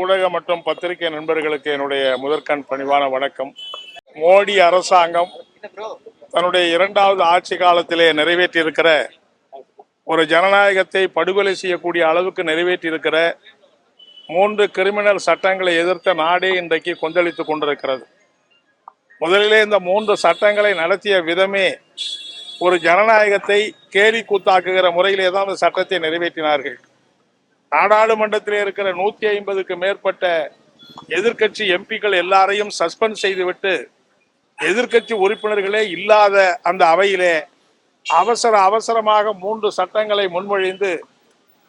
ஊடக மற்றும் பத்திரிகை நண்பர்களுக்கு என்னுடைய முதற்கண் பணிவான வணக்கம். மோடி அரசாங்கம் தன்னுடைய இரண்டாவது ஆட்சி காலத்திலே நிறைவேற்றியிருக்கிற ஒரு ஜனநாயகத்தை படுகொலை செய்யக்கூடிய அளவுக்கு நிறைவேற்றியிருக்கிற 3 கிரிமினல் சட்டங்களை எதிர்த்த நாடே இன்றைக்கு கொந்தளித்துக் கொண்டிருக்கிறது. முதலிலே இந்த 3 சட்டங்களை நடத்திய விதமே ஒரு ஜனநாயகத்தை கேலி கூத்தாக்குகிற முறையிலே தான் அந்த சட்டத்தை நிறைவேற்றினார்கள். நாடாளுமன்றத்தில் இருக்கிற 150க்கு மேற்பட்ட எதிர்கட்சி எம்பிக்கள் எல்லாரையும் சஸ்பெண்ட் செய்துவிட்டு எதிர்கட்சி உறுப்பினர்களே இல்லாத அந்த அவையிலே அவசரமாக 3 சட்டங்களை முன்மொழிந்து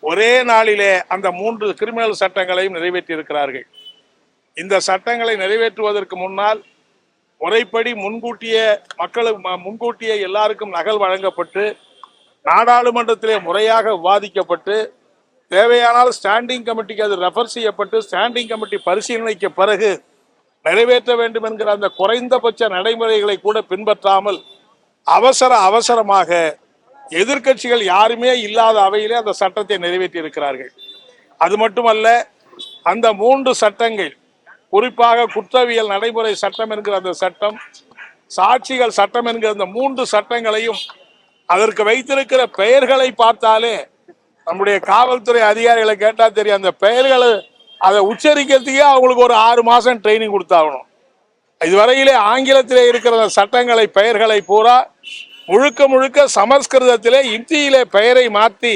ஒரே நாளிலே அந்த 3 கிரிமினல் சட்டங்களையும் நிறைவேற்றி இருக்கிறார்கள். இந்த சட்டங்களை நிறைவேற்றுவதற்கு முன்னால் முறைப்படி முன்கூட்டியே எல்லாருக்கும் நகல் வழங்கப்பட்டு நாடாளுமன்றத்திலே முறையாக விவாதிக்கப்பட்டு தேவையானால் ஸ்டாண்டிங் கமிட்டிக்கு அது ரெஃபர் செய்யப்பட்டு ஸ்டாண்டிங் கமிட்டி பரிசீலனைக்கு பிறகு நிறைவேற்ற வேண்டும் என்கிற அந்த குறைந்தபட்ச நடைமுறைகளை கூட பின்பற்றாமல் அவசரமாக எதிர்கட்சிகள் யாருமே இல்லாத அவையிலே அந்த சட்டத்தை நிறைவேற்றி இருக்கிறார்கள். அது மட்டுமல்ல, அந்த 3 சட்டங்கள், குறிப்பாக குற்றவியல் நடைமுறை சட்டம் என்கிற அந்த சட்டம், சாட்சிகள் சட்டம் என்கிற அந்த 3 சட்டங்களையும் அதற்கு வைத்திருக்கிற பெயர்களை பார்த்தாலே நம்முடைய காவல்துறை அதிகாரிகளை கேட்டா தெரியும். அந்த பெயர்களை அதை உச்சரிக்கிறதுக்கே அவங்களுக்கு ஒரு 6 மாசம் ட்ரைனிங் கொடுத்தாகணும். இதுவரையிலே ஆங்கிலத்திலே இருக்கிற சட்டங்களை பெயர்களை பூரா முழுக்க சமஸ்கிருதத்திலே இந்தியிலே பெயரை மாற்றி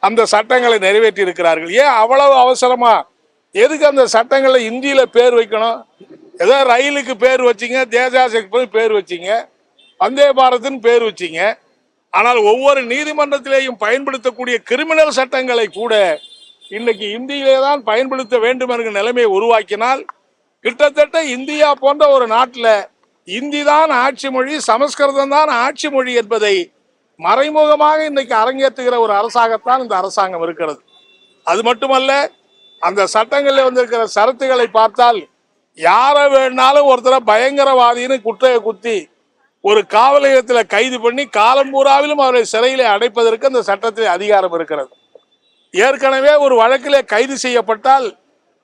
அந்த சட்டங்களை நிறைவேற்றி இருக்கிறார்கள். ஏன் அவ்வளவு அவசரமா? எதுக்கு அந்த சட்டங்களை இந்தியில பேர் வைக்கணும்? ஏதோ ரயிலுக்கு பேர் வச்சிங்க, தேஜாசுக்கு பேர் வச்சிங்க, வந்தே பாரத்னு பேர் வச்சிங்க. ஆனால் ஒவ்வொரு நீதிமன்றத்திலேயும் பயன்படுத்தக்கூடிய கிரிமினல் சட்டங்களை கூட இன்னைக்கு இந்தியிலே தான் பயன்படுத்த வேண்டும் என்கிற நிலைமையை உருவாக்கினால் கிட்டத்தட்ட இந்தியா போன்ற ஒரு நாட்டில் இந்தி தான் ஆட்சி மொழி, சமஸ்கிருதம் தான் ஆட்சி மொழி என்பதை மறைமுகமாக இன்னைக்கு அரங்கேற்றுகிற ஒரு அரசாங்கத்தான் இந்த அரசாங்கம் இருக்கிறது. அது மட்டுமல்ல, அந்த சட்டங்களில் வந்திருக்கிற சரத்துகளை பார்த்தால் யாரை வேணாலும் ஒருத்தரை பயங்கரவாதின்னு குட்டையை குத்தி ஒரு காவல் நிலையத்தில் கைது பண்ணி காலம் பூராவிலும் அவரை சிறையிலே அடைப்பதற்கு அந்த சட்டத்தில் அதிகாரம் இருக்கிறது. ஏற்கனவே ஒரு வழக்கிலே கைது செய்யப்பட்டால்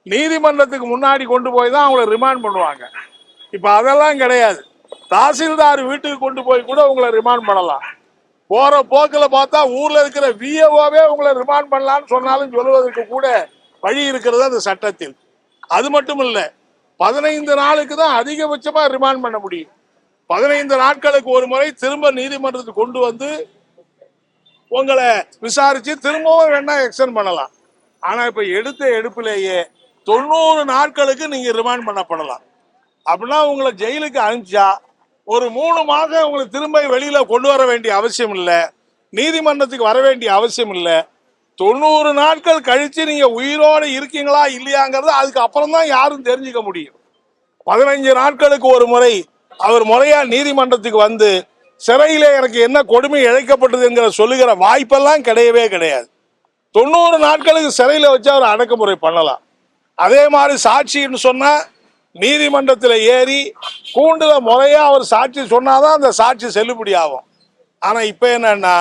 நீதிமன்றத்துக்கு முன்னாடி கொண்டு போய் தான் அவங்களை ரிமாண்ட் பண்ணுவாங்க. இப்ப அதெல்லாம் கிடையாது. தாசில்தார் வீட்டுக்கு கொண்டு போய் கூட உங்களை ரிமாண்ட் பண்ணலாம். போற போக்கில் பார்த்தா ஊர்ல இருக்கிற விஏஓவே உங்களை ரிமாண்ட் பண்ணலாம்னு சொன்னாலும் சொல்லுவதற்கு கூட வழி இருக்கிறது அந்த சட்டத்தில். அது மட்டும் இல்ல, 15 நாளுக்கு தான் அதிகபட்சமா ரிமாண்ட் பண்ண முடியும். 15 நாட்களுக்கு ஒரு முறை திரும்ப நீதிமன்றத்துக்கு கொண்டு வந்து உங்களை விசாரிச்சு திரும்பவும் வேணா எக்ஸ்டெண்ட் பண்ணலாம். ஆனா இப்ப எடுப்பிலேயே 90 நாட்களுக்கு நீங்க ரிமாண்ட் பண்ணப்படலாம். அப்படின்னா உங்களை ஜெயிலுக்கு அனுப்பிச்சா ஒரு 3 மாதம் உங்களை திரும்ப வெளியில கொண்டு வர வேண்டிய அவசியம் இல்லை, நீதிமன்றத்துக்கு வர வேண்டிய அவசியம் இல்லை. 90 நாட்கள் கழிச்சு நீங்க உயிரோடு இருக்கீங்களா இல்லையாங்கிறது அதுக்கு அப்புறம் தான் யாரும் தெரிஞ்சுக்க முடியும். 15 நாட்களுக்கு ஒரு முறை அவர் முறையா நீதிமன்றத்துக்கு வந்து சிறையிலே எனக்கு என்ன கொடுமை இழைக்கப்பட்டது என்கிற சொல்லுகிற வாய்ப்பெல்லாம் கிடையவே கிடையாது. 90 நாட்களுக்கு சிறையில வச்சு அவர் அடக்குமுறை பண்ணலாம். அதே மாதிரி சாட்சின்னு சொன்னா நீதிமன்றத்தில் ஏறி கூண்டுல முறையா அவர் சாட்சி சொன்னாதான் அந்த சாட்சி செல்லுபடி ஆகும். ஆனா இப்ப என்னன்னா,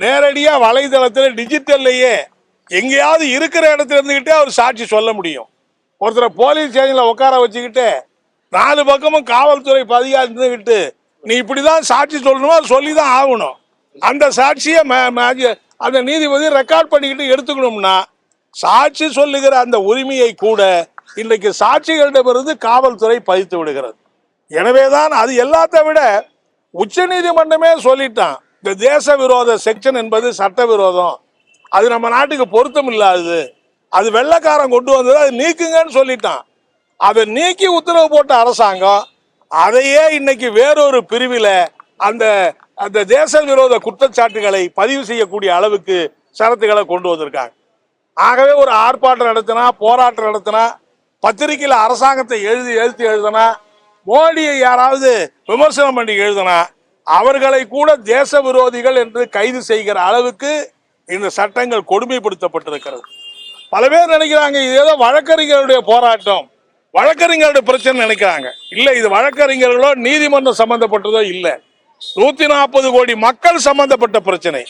நேரடியா வலைதளத்தில் டிஜிட்டல்லையே எங்கேயாவது இருக்கிற இடத்துல இருந்துகிட்டே அவர் சாட்சி சொல்ல முடியும். ஒருத்தரை போலீஸ் ஸ்டேஷன்ல உட்கார வச்சுக்கிட்டு 4 பக்கமும் காவல்துறை பதியா இருந்துகிட்டு நீ இப்படிதான் சாட்சி சொல்லணுமா சொல்லிதான் ஆகணும். அந்த சாட்சியை அந்த நீதிபதி ரெக்கார்ட் பண்ணிக்கிட்டு எடுத்துக்கணும்னா சாட்சி சொல்லுகிற அந்த உரிமையை கூட இன்றைக்கு சாட்சிகளிடமிருந்து காவல்துறை பதித்து விடுகிறது. எனவேதான் அது எல்லாத்தை விட உச்ச நீதிமன்றமே சொல்லிட்டான், இந்த தேச விரோத செக்ஷன் என்பது சட்ட விரோதம், அது நம்ம நாட்டுக்கு பொருத்தம் இல்லாதது, அது வெள்ளைக்காரன் கொண்டு வந்தது, அது நீக்குங்கன்னு சொல்லிட்டான். அதை நீக்கி உத்தரவு போட்ட அரசாங்கம் அதையே இன்னைக்கு வேறொரு பிரிவில் அந்த அந்த தேச விரோத குற்றச்சாட்டுகளை பதிவு செய்யக்கூடிய அளவுக்கு சரத்துக்களை கொண்டு வந்திருக்காங்க. ஆகவே ஒரு ஆர்ப்பாட்டம் நடத்தினா, போராட்டம் நடத்தினா, பத்திரிகையில் அரசாங்கத்தை எழுதினா, மோடியை யாராவது விமர்சனம் பண்ணி எழுதினா அவர்களை கூட தேச விரோதிகள் என்று கைது செய்கிற அளவுக்கு இந்த சட்டங்கள் கொடுமைப்படுத்தப்பட்டிருக்கிறது. பல பேர் நினைக்கிறாங்க இது ஏதோ வழக்கறிஞருடைய போராட்டம், வழக்கறிஞருடைய பிரச்சனை நினைக்கிறாங்க. இல்லை, இது வழக்கறிஞர்களோ நீதிமன்றம் சம்பந்தப்பட்டதோ இல்லை, 140 கோடி மக்கள் சம்பந்தப்பட்ட பிரச்சனை.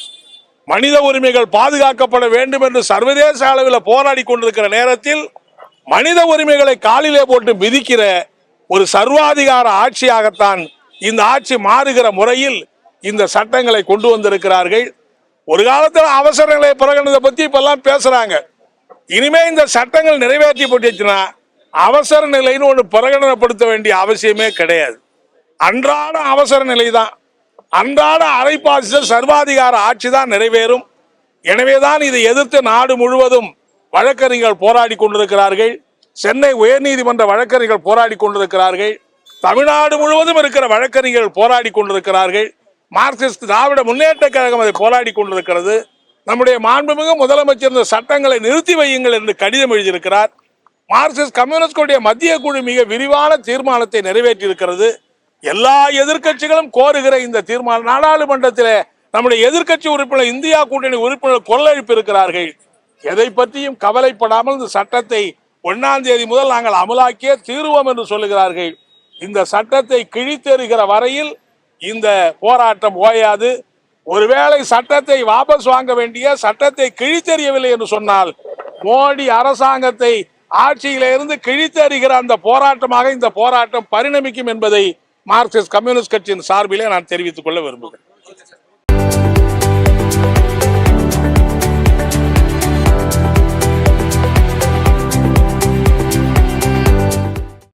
மனித உரிமைகள் பாதுகாக்கப்பட வேண்டும் என்று சர்வதேச அளவில் போராடி கொண்டிருக்கிற நேரத்தில் மனித உரிமைகளை காலிலே போட்டு மிதிக்கிற ஒரு சர்வாதிகார ஆட்சியாகத்தான் இந்த ஆட்சி மாறுகிற முறையில் இந்த சட்டங்களை கொண்டு வந்திருக்கிறார்கள். ஒரு காலத்தில் அவசர நிலை பிரகடனத்தை பத்தி இப்பெல்லாம் பேசுறாங்க. இனிமே இந்த சட்டங்கள் நிறைவேற்றப்பட்டுச்சுன்னா அவசர நிலைன்னு ஒன்று பிரகடனப்படுத்த வேண்டிய அவசியமே கிடையாது. அன்றாட அவசர நிலை தான், அன்றாட அரைப்பாசிச சர்வாதிகார ஆட்சி தான் நிறைவேறும். எனவேதான் இதை எதிர்த்து நாடு முழுவதும் வழக்கறிஞர்கள் போராடி கொண்டிருக்கிறார்கள். சென்னை உயர்நீதிமன்ற வழக்கறிஞர்கள் போராடி கொண்டிருக்கிறார்கள். தமிழ்நாடு முழுவதும் இருக்கிற வழக்கறிஞர்கள் போராடி கொண்டிருக்கிறார்கள். மார்க்சிஸ்ட் திராவிட முன்னேற்ற கழகம் அதை போராடி கொண்டிருக்கிறது. நம்முடைய மாண்புமிகு முதலமைச்சர் இந்த சட்டங்களை நிறுத்தி வையுங்கள் என்று கடிதம் எழுதியிருக்கிறார். மார்க்சிஸ்ட் கம்யூனிஸ்டுடைய மத்திய குழு மிக விரிவான தீர்மானத்தை நிறைவேற்றி இருக்கிறது. எல்லா எதிர்க்கட்சிகளும் கோருகிற இந்த தீர்மானம் நாடாளுமன்றத்தில் நம்முடைய எதிர்க்கட்சி உறுப்பினர், இந்தியா கூட்டணி உறுப்பினர் கொள்ளழிப்பு இருக்கிறார்கள். எதை பற்றியும் கவலைப்படாமல் இந்த சட்டத்தை 1ஆம் தேதி முதல் நாங்கள் அமலாக்கியே தீர்வோம் என்று சொல்லுகிறார்கள். இந்த சட்டத்தை கிழித்தெறிகிற வரையில் இந்த போராட்டம் ஓயாது. ஒருவேளை சட்டத்தை வாபஸ் வாங்க வேண்டிய, சட்டத்தை கிழித்தெறியவில்லை என்று சொன்னால் மோடி அரசாங்கத்தை ஆட்சியிலிருந்து கிழித்தெறிகிற அந்த போராட்டமாக இந்த போராட்டம் பரிணமிக்கும் என்பதை மார்க்சிஸ்ட் கம்யூனிஸ்ட் கட்சியின் சார்பிலே நான் தெரிவித்துக் கொள்ள விரும்புகிறேன்.